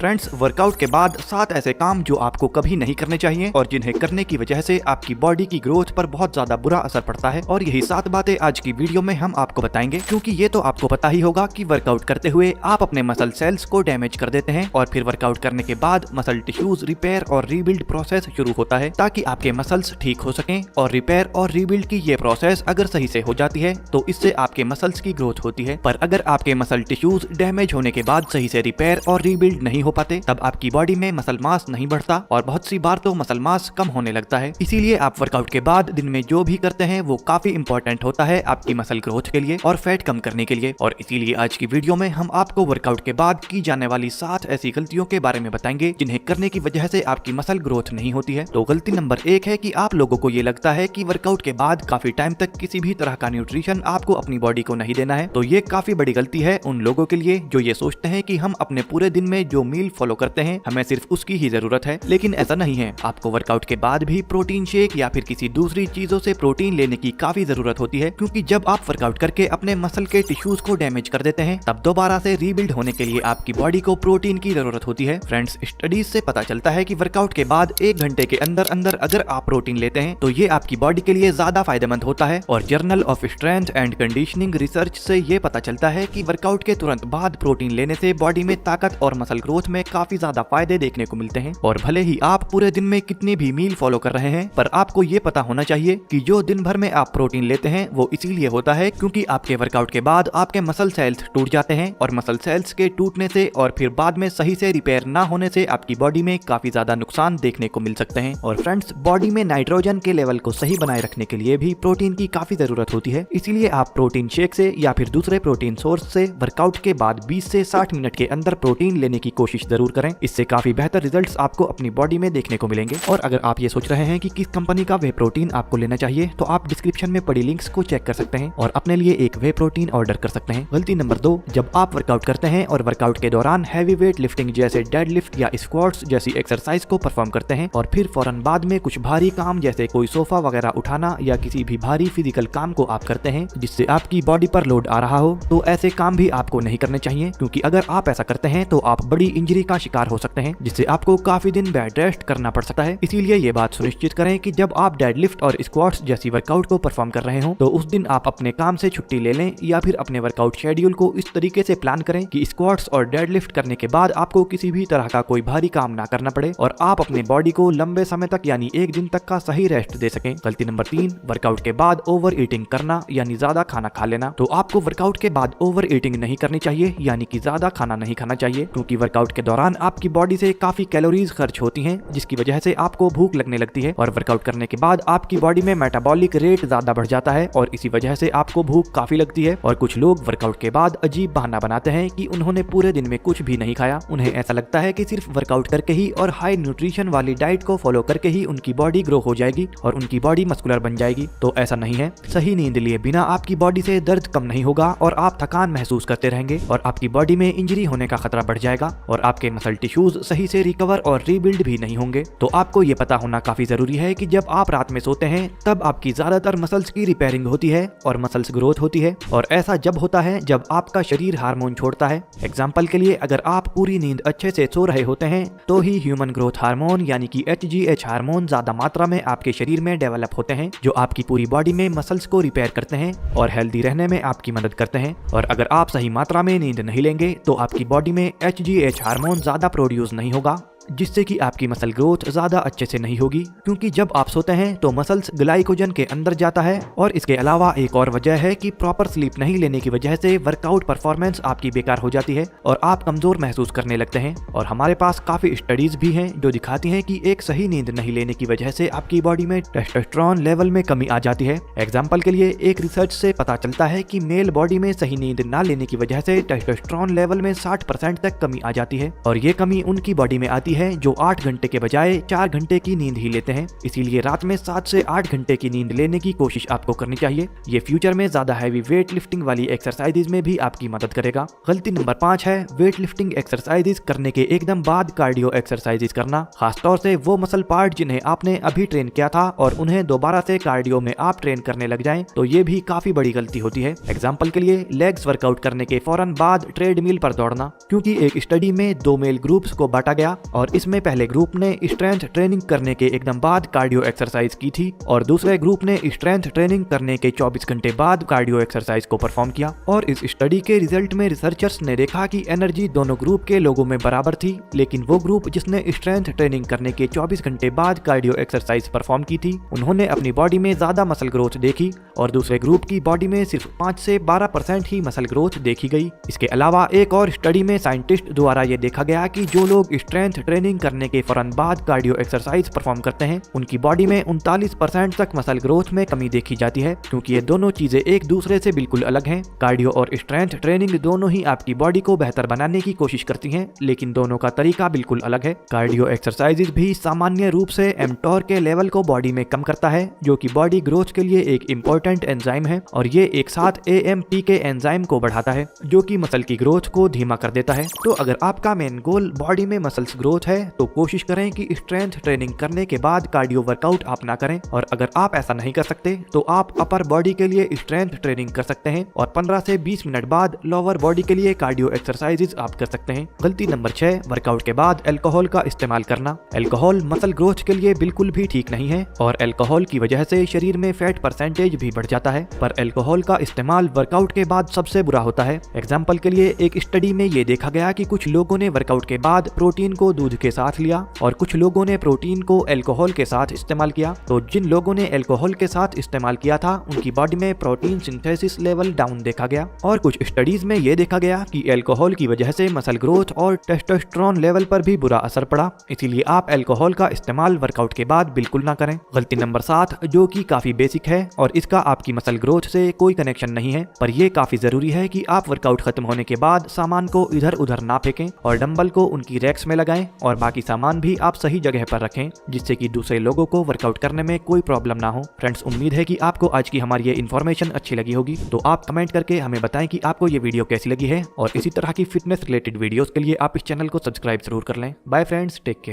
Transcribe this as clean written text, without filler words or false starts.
Friends, workout के बाद 7 ऐसे काम जो आपको कभी नहीं करने चाहिए और जिन्हें करने की वजह से आपकी बॉडी की ग्रोथ पर बहुत ज्यादा बुरा असर पड़ता है। और यही 7 बातें आज की वीडियो में हम आपको बताएंगे, क्योंकि ये तो आपको पता ही होगा कि वर्कआउट करते हुए आप अपने मसल सेल्स को डैमेज कर देते हैं और फिर वर्कआउट करने के बाद मसल टिश्यूज रिपेयर और रीबिल्ड प्रोसेस शुरू होता है ताकि आपके मसल्स ठीक हो सकें। और रिपेयर और रीबिल्ड की ये प्रोसेस अगर सही से हो जाती है तो इससे आपके मसल्स की ग्रोथ होती है। पर अगर आपके मसल टिश्यूज डैमेज होने के बाद सही से रिपेयर और रीबिल्ड नहीं हो पाते, तब आपकी बॉडी में मसल मास नहीं बढ़ता और बहुत सी बार तो मसल मास कम होने लगता है। इसीलिए आप वर्कआउट के बाद दिन में जो भी करते हैं वो काफी इंपॉर्टेंट होता है आपकी मसल ग्रोथ के लिए और फैट कम करने के लिए। और इसीलिए आज की वीडियो में हम आपको वर्कआउट के बाद की जाने वाली 7 ऐसी गलतियों के बारे में बताएंगे जिन्हें करने की वजह से आपकी मसल ग्रोथ नहीं होती है। तो गलती नंबर 1 है कि आप लोगों को ये लगता है कि वर्कआउट के बाद काफी टाइम तक किसी भी तरह का न्यूट्रिशन आपको अपनी बॉडी को नहीं देना है। तो ये काफी बड़ी गलती है उन लोगों के लिए जो ये सोचते हैं कि हम अपने पूरे दिन में जो मील फॉलो करते हैं हमें सिर्फ उसकी ही जरूरत है। लेकिन ऐसा नहीं है, आपको वर्कआउट के बाद भी प्रोटीन शेक या फिर किसी दूसरी चीजों से प्रोटीन लेने की काफी जरूरत होती है, क्योंकि जब आप वर्कआउट करके अपने मसल के टिश्यूज को डैमेज कर देते हैं तब दोबारा से रीबिल्ड होने के लिए आपकी बॉडी को प्रोटीन की जरूरत होती है। फ्रेंड्स, स्टडीज से पता चलता है कि वर्कआउट के बाद 1 घंटे के अंदर अंदर अगर आप प्रोटीन लेते हैं तो ये आपकी बॉडी के लिए ज्यादा फायदेमंद होता है। और journal of strength and conditioning research से ये पता चलता है कि वर्कआउट के तुरंत बाद प्रोटीन लेने से बॉडी में ताकत और मसल ग्रोथ में काफी ज्यादा फायदे देखने को मिलते हैं। और भले ही आप पूरे दिन में कितने भी मील फॉलो कर रहे हैं, पर आपको ये पता होना चाहिए कि जो दिन भर में आप प्रोटीन लेते हैं वो इसीलिए होता है क्योंकि आपके वर्कआउट के बाद आपके मसल सेल्स टूट जाते हैं और मसल सेल्स के टूटने से और फिर बाद में सही से रिपेयर ना होने से आपकी बॉडी में काफी ज्यादा नुकसान देखने को मिल सकते हैं। और फ्रेंड्स, बॉडी में नाइट्रोजन के लेवल को सही बनाए रखने के लिए भी प्रोटीन की काफी जरूरत होती है। इसीलिए आप प्रोटीन शेक से या फिर दूसरे प्रोटीन सोर्स से वर्कआउट के बाद 20 से 60 मिनट के अंदर प्रोटीन लेने की कोशिश जरूर करें। इससे काफी बेहतर रिजल्ट्स आपको अपनी बॉडी में देखने को मिलेंगे। और अगर आप ये सोच रहे हैं कि किस कंपनी का वे प्रोटीन आपको लेना चाहिए, तो आप डिस्क्रिप्शन में पड़ी लिंक्स को चेक कर सकते हैं और अपने लिए एक वे प्रोटीन ऑर्डर कर सकते हैं। गलती नंबर 2, जब आप वर्कआउट करते हैं और वर्कआउट के दौरान हैवी वेट लिफ्टिंग जैसे डेड लिफ्ट या स्क्वाट्स जैसी एक्सरसाइज को परफॉर्म करते हैं और फिर फौरन बाद में कुछ भारी काम जैसे कोई सोफा वगैरह उठाना या किसी भी भारी फिजिकल काम को आप करते हैं जिससे आपकी बॉडी पर लोड आ रहा हो, तो ऐसे काम भी आपको नहीं करने चाहिए, क्योंकि अगर आप ऐसा करते हैं तो आप बड़ी इंजरी का शिकार हो सकते हैं जिससे आपको काफी दिन बेड रेस्ट करना पड़ सकता है। इसीलिए ये बात सुनिश्चित करें कि जब आप डेडलिफ्ट और स्क्वाट्स जैसी वर्कआउट को परफॉर्म कर रहे हो तो उस दिन आप अपने काम से छुट्टी ले लें या फिर अपने वर्कआउट शेड्यूल को इस तरीके से प्लान करें कि स्क्वाट्स और डेडलिफ्ट करने के बाद आपको किसी भी तरह का कोई भारी काम ना करना पड़े और आप अपने बॉडी को लंबे समय तक यानी 1 दिन तक का सही रेस्ट दे सकें। गलती नंबर 3, वर्कआउट के बाद ओवर ईटिंग करना यानी ज्यादा खाना खा लेना। तो आपको वर्कआउट के बाद ओवर ईटिंग नहीं करनी चाहिए, यानी कि ज्यादा खाना नहीं खाना चाहिए, क्योंकि वर्कआउट के दौरान आपकी बॉडी से काफी कैलोरीज खर्च होती हैं जिसकी वजह से आपको भूख लगने लगती है और वर्कआउट करने के बाद आपकी बॉडी में मेटाबॉलिक रेट ज्यादा बढ़ जाता है और इसी वजह से आपको भूख काफी लगती है। और कुछ लोग वर्कआउट के बाद अजीब बहाना बनाते हैं कि उन्होंने पूरे दिन में कुछ भी नहीं खाया। उन्हें ऐसा लगता है कि सिर्फ वर्कआउट करके ही और हाई न्यूट्रिशन वाली डाइट को फॉलो करके ही उनकी बॉडी ग्रो हो जाएगी और उनकी बॉडी मस्कुलर बन जाएगी। तो ऐसा नहीं है। सही नींद लिए बिना आपकी बॉडी से दर्द कम नहीं होगा और आप थकान महसूस करते रहेंगे और आपकी बॉडी में इंजरी होने का खतरा बढ़ जाएगा और आपके मसल टिश्यूज सही से रिकवर और रीबिल्ड भी नहीं होंगे। तो आपको ये पता होना काफी जरूरी है कि जब आप रात में सोते हैं तब आपकी ज्यादातर मसल्स की रिपेयरिंग होती है और मसल्स ग्रोथ होती है। और ऐसा जब होता है जब आपका शरीर हार्मोन छोड़ता है। एग्जाम्पल के लिए, अगर आप पूरी नींद अच्छे से सो रहे होते हैं तो ही ह्यूमन ग्रोथ हार्मोन यानी कि HGH हार्मोन ज्यादा मात्रा में आपके शरीर में डेवलप होते हैं जो आपकी पूरी बॉडी में मसल्स को रिपेयर करते हैं और हेल्दी रहने में आपकी मदद करते हैं। और अगर आप सही मात्रा में नींद नहीं लेंगे तो आपकी बॉडी में HGH हार्मोन ज्यादा प्रोड्यूस नहीं होगा, जिससे कि आपकी मसल ग्रोथ ज्यादा अच्छे से नहीं होगी, क्योंकि जब आप सोते हैं तो मसल्स ग्लाइकोजन के अंदर जाता है। और इसके अलावा एक और वजह है कि प्रॉपर स्लीप नहीं लेने की वजह से वर्कआउट परफॉर्मेंस आपकी बेकार हो जाती है और आप कमजोर महसूस करने लगते हैं। और हमारे पास काफी स्टडीज भी हैं जो दिखाती हैं कि एक सही नींद नहीं लेने की वजह से आपकी बॉडी में टेस्टोस्टेरोन लेवल में कमी आ जाती है। एग्जाम्पल के लिए, एक रिसर्च से पता चलता है कि मेल बॉडी में सही नींद न लेने की वजह से टेस्टोस्टेरोन लेवल में 60% तक कमी आ जाती है और ये कमी उनकी बॉडी में आती है जो 8 घंटे के बजाय 4 घंटे की नींद ही लेते हैं। इसीलिए रात में 7 से 8 घंटे की नींद लेने की कोशिश आपको करनी चाहिए। ये फ्यूचर में ज्यादा हैवी वेट लिफ्टिंग वाली एक्सरसाइजेज में भी आपकी मदद करेगा। गलती नंबर 5 है वेट लिफ्टिंग एक्सरसाइजेज करने के एकदम बाद कार्डियो एक्सरसाइजेज करना, खासतौर से वो मसल पार्ट जिन्हें आपने अभी ट्रेन किया था और उन्हें दोबारा से कार्डियो में आप ट्रेन करने लग जाएं, तो ये भी काफी बड़ी गलती होती है। एग्जाम्पल के लिए लेग्स वर्कआउट करने के फौरन बाद ट्रेडमिल पर दौड़ना, क्योंकि एक स्टडी में 2 मेल ग्रुप्स को बांटा गया और इसमें पहले ग्रुप ने स्ट्रेंथ ट्रेनिंग करने के एकदम बाद कार्डियो एक्सरसाइज की थी और दूसरे ग्रुप ने स्ट्रेंथ ट्रेनिंग करने के 24 घंटे बाद कार्डियो एक्सरसाइज को परफॉर्म किया। और इस स्टडी के रिजल्ट में रिसर्चर्स ने देखा कि एनर्जी दोनों ग्रुप के लोगों में बराबर थी, लेकिन वो ग्रुप जिसने स्ट्रेंथ ट्रेनिंग करने के 24 घंटे बाद कार्डियो एक्सरसाइज परफॉर्म की थी, उन्होंने अपनी बॉडी में ज्यादा मसल ग्रोथ देखी और दूसरे ग्रुप की बॉडी में सिर्फ 5 से 12% ही मसल ग्रोथ देखी गई। इसके अलावा एक और स्टडी में साइंटिस्ट द्वारा ये देखा गया कि जो लोग स्ट्रेंथ ट्रेनिंग करने के फौरन बाद कार्डियो एक्सरसाइज परफॉर्म करते हैं, उनकी बॉडी में 39% तक मसल ग्रोथ में कमी देखी जाती है, क्योंकि ये दोनों चीजें एक दूसरे से बिल्कुल अलग हैं। कार्डियो और स्ट्रेंथ ट्रेनिंग दोनों ही आपकी बॉडी को बेहतर बनाने की कोशिश करती हैं, लेकिन दोनों का तरीका बिल्कुल अलग है। कार्डियो एक्सरसाइजेज भी सामान्य रूप से एमटोर के लेवल को बॉडी में कम करता है, जो कि बॉडी ग्रोथ के लिए एक इम्पोर्टेंट एंजाइम है, और ये एक साथ AMP के एंजाइम को बढ़ाता है, जो कि मसल की ग्रोथ को धीमा कर देता है। तो अगर आपका मेन गोल बॉडी में मसल्स ग्रोथ है, तो कोशिश करें कि स्ट्रेंथ ट्रेनिंग करने के बाद कार्डियो वर्कआउट आप ना करें, और अगर आप ऐसा नहीं कर सकते तो आप अपर बॉडी के लिए स्ट्रेंथ ट्रेनिंग कर सकते हैं और 15 से 20 मिनट बाद लोअर बॉडी के लिए कार्डियो एक्सरसाइजेज आप कर सकते हैं। गलती नंबर 6 वर्कआउट के बाद अल्कोहल का इस्तेमाल करना। अल्कोहल मसल ग्रोथ के लिए बिल्कुल भी ठीक नहीं है और अल्कोहल की वजह से शरीर में फैट परसेंटेज भी बढ़ जाता है, पर अल्कोहल का इस्तेमाल वर्कआउट के बाद सबसे बुरा होता है। एग्जाम्पल के लिए एक स्टडी में ये देखा गया कि कुछ लोगों ने वर्कआउट के बाद प्रोटीन को दूध के साथ लिया और कुछ लोगों ने प्रोटीन को अल्कोहल के साथ इस्तेमाल किया। तो जिन लोगों ने अल्कोहल के साथ इस्तेमाल किया था, उनकी बॉडी में प्रोटीन सिंथेसिस लेवल डाउन देखा गया और कुछ स्टडीज में ये देखा गया कि अल्कोहल की वजह से मसल ग्रोथ और टेस्टोस्टेरोन लेवल पर भी बुरा असर पड़ा। इसीलिए आप अल्कोहल का इस्तेमाल वर्कआउट के बाद बिल्कुल ना करें। गलती नंबर 7 जो कि काफी बेसिक है और इसका आपकी मसल ग्रोथ से कोई कनेक्शन नहीं है, पर यह काफी जरूरी है कि आप वर्कआउट खत्म होने के बाद सामान को इधर उधर ना फेंकें और डंबल को उनकी रैक्स में लगाएं और बाकी सामान भी आप सही जगह पर रखें, जिससे कि दूसरे लोगों को वर्कआउट करने में कोई प्रॉब्लम ना हो। फ्रेंड्स, उम्मीद है कि आपको आज की हमारी ये इन्फॉर्मेशन अच्छी लगी होगी, तो आप कमेंट करके हमें बताएं कि आपको ये वीडियो कैसी लगी है और इसी तरह की फिटनेस रिलेटेड वीडियोस के लिए आप इस चैनल को सब्सक्राइब जरूर कर लें। Bye friends, take care.